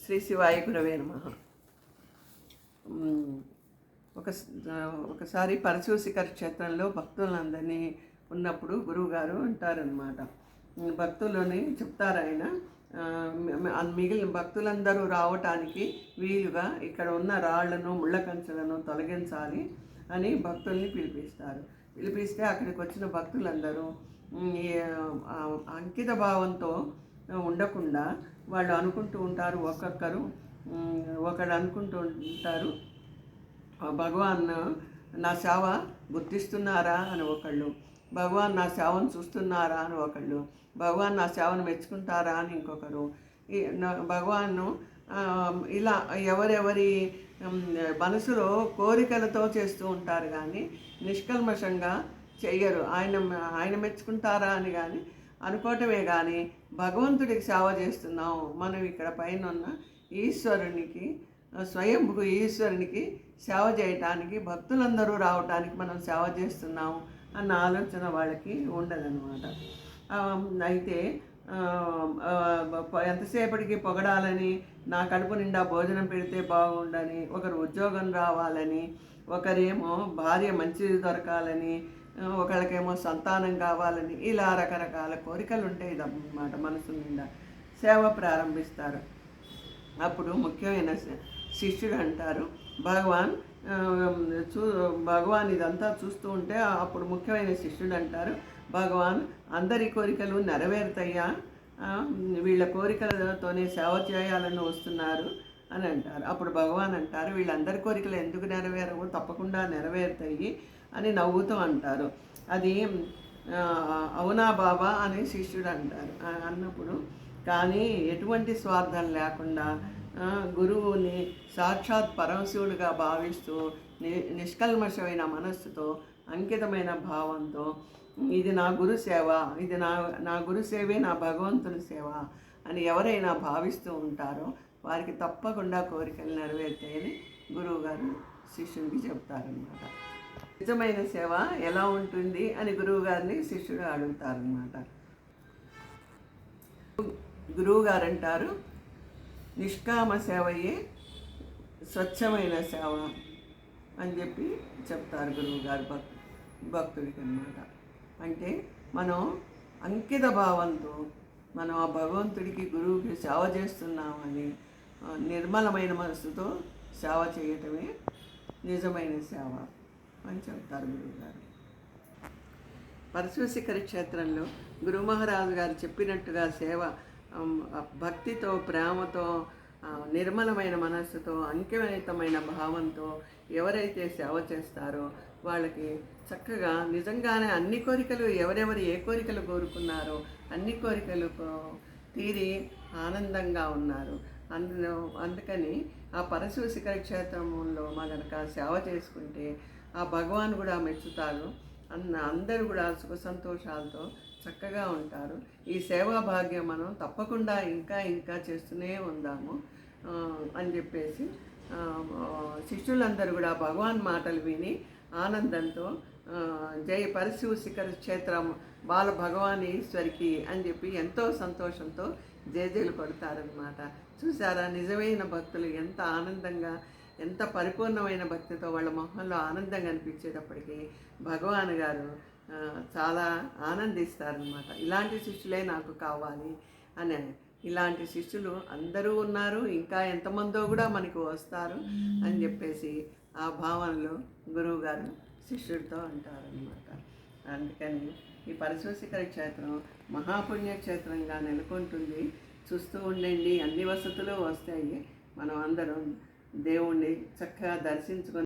శ్రీ శివాయ గురవే నమః. ఒక ఒకసారి పరశుశిఖర క్షేత్రంలో భక్తులందరినీ ఉన్నప్పుడు గురువుగారు అంటారనమాట. భక్తులని చెప్తారు ఆయన, మిగిలిన భక్తులందరూ రావటానికి వీలుగా ఇక్కడ ఉన్న రాళ్లను ముళ్ళ కంచెలను తొలగించాలి అని భక్తుల్ని పిలిపిస్తారు. పిలిపిస్తే అక్కడికి వచ్చిన భక్తులందరూ అంకిత భావంతో ఉండకుండా వాళ్ళు అనుకుంటూ ఉంటారు, ఒకడు అనుకుంటూ ఉంటారు, భగవాన్ నా సేవ గుర్తిస్తున్నారా అని ఒకళ్ళు, భగవాన్ నా సేవను చూస్తున్నారా అని ఒకళ్ళు, భగవాన్ నా సేవను మెచ్చుకుంటారా అని ఇంకొకరు. భగవాన్ను ఇలా ఎవరెవరి మనసులో కోరికలతో చేస్తూ ఉంటారు కానీ నిష్కల్మషంగా చెయ్యరు. ఆయన మెచ్చుకుంటారా అని కానీ అనుకోవటమే కానీ భగవంతుడికి సేవ చేస్తున్నాం, మనం ఇక్కడ పైన ఉన్న ఈశ్వరునికి, స్వయంభూ ఈశ్వరునికి సేవ చేయటానికి భక్తులందరూ రావటానికి మనం సేవ చేస్తున్నాము అన్న ఆలోచన వాళ్ళకి ఉండదన్నమాట. అయితే ఎంతసేపటికి పొగడాలని, నా కడుపు నిండా భోజనం పెడితే బాగుండని, ఒకరు ఉద్యోగం రావాలని, ఒకరేమో భార్య మంచిది దొరకాలని, ఒకళ్ళకేమో సంతానం కావాలని, ఇలా రకరకాల కోరికలు ఉంటాయి అన్నమాట మనసు నిండా. సేవ ప్రారంభిస్తారు. అప్పుడు ముఖ్యమైన శిష్యుడు అంటారు, భగవాన్ ఇదంతా చూస్తూ ఉంటే అప్పుడు ముఖ్యమైన శిష్యుడు అంటారు, భగవాన్ అందరి కోరికలు నెరవేరుతాయా, వీళ్ళ కోరికలతోనే సేవ చేయాలని వస్తున్నారు అని అంటారు. అప్పుడు భగవాన్ అంటారు, వీళ్ళందరి కోరికలు ఎందుకు నెరవేరవు, తప్పకుండా నెరవేరుతాయి అని నవ్వుతూ అంటారు. అది అవునా బాబా అని శిష్యుడు అంటారు. అన్నప్పుడు కానీ ఎటువంటి స్వార్థం లేకుండా గురువుని సాక్షాత్ పరమశివుడిగా భావిస్తూ నిష్కల్మషమైన మనస్సుతో, అంకితమైన భావంతో, ఇది నా గురు సేవ, ఇది నా గురు సేవే నా భగవంతుని సేవ అని ఎవరైనా భావిస్తూ ఉంటారో వారికి తప్పకుండా కోరికలు నెరవేరుతాయని గురువుగారు శిష్యునికి చెప్తారనమాట. నిజమైన సేవ ఎలా ఉంటుంది అని గురువుగారిని శిష్యుడు అడుగుతారనమాట. గురువుగారు అంటారు, నిష్కామ సేవయే స్వచ్ఛమైన సేవ అని చెప్పి చెప్తారు గురువుగారు భక్తుడికి అన్నమాట. అంటే మనం అంకిత భావంతో మనం ఆ భగవంతుడికి, గురువుకి సేవ చేస్తున్నామని నిర్మలమైన మనసుతో సేవ చేయటమే నిజమైన సేవ అని చెప్తారు గురువుగారు. పరశుశిఖర క్షేత్రంలో గురు మహారాజు గారు చెప్పినట్టుగా సేవ భక్తితో, ప్రేమతో, నిర్మలమైన మనస్సుతో, అంకితమైన భావంతో ఎవరైతే సేవ చేస్తారో వాళ్ళకి చక్కగా నిజంగానే అన్ని కోరికలు, ఎవరెవరు ఏ కోరికలు కోరుకున్నారో అన్ని కోరికలు తీరి ఆనందంగా ఉన్నారు. అందుకని ఆ పరశుశిఖర క్షేత్రంలో గనక సేవ చేసుకుంటే ఆ భగవాన్ కూడా మెచ్చుతారు, అందరూ కూడా సుఖ సంతోషాలతో చక్కగా ఉంటారు. ఈ సేవా భాగ్యం మనం తప్పకుండా ఇంకా ఇంకా చేస్తూనే ఉందాము అని చెప్పేసి శిష్యులందరూ కూడా భగవాన్ మాటలు విని ఆనందంతో జై పరశుశిఖర క్షేత్రం బాల భగవాన్ ఈశ్వరికి అని చెప్పి ఎంతో సంతోషంతో జేజేలు కొడతారనమాట. చూసారా, నిజమైన భక్తులు ఎంత ఆనందంగా, ఎంత పరిపూర్ణమైన భక్తితో వాళ్ళ మొహంలో ఆనందం కనిపించేటప్పటికీ భగవాన్ గారు చాలా ఆనందిస్తారనమాట. ఇలాంటి శిష్యులే నాకు కావాలి అని. ఇలాంటి శిష్యులు అందరూ ఉన్నారు, ఇంకా ఎంతమందో కూడా మనకు వస్తారు అని చెప్పేసి ఆ భావనలో గురువుగారు శిష్యుడితో అంటారనమాట. అందుకని ఈ పరశుశిఖర క్షేత్రం మహాపుణ్యక్షేత్రంగా నెలకొంటుంది. చూస్తూ ఉండండి, అన్ని వసతులు వస్తాయి. మనం అందరం దేవుణ్ణి చక్కగా దర్శించుకొని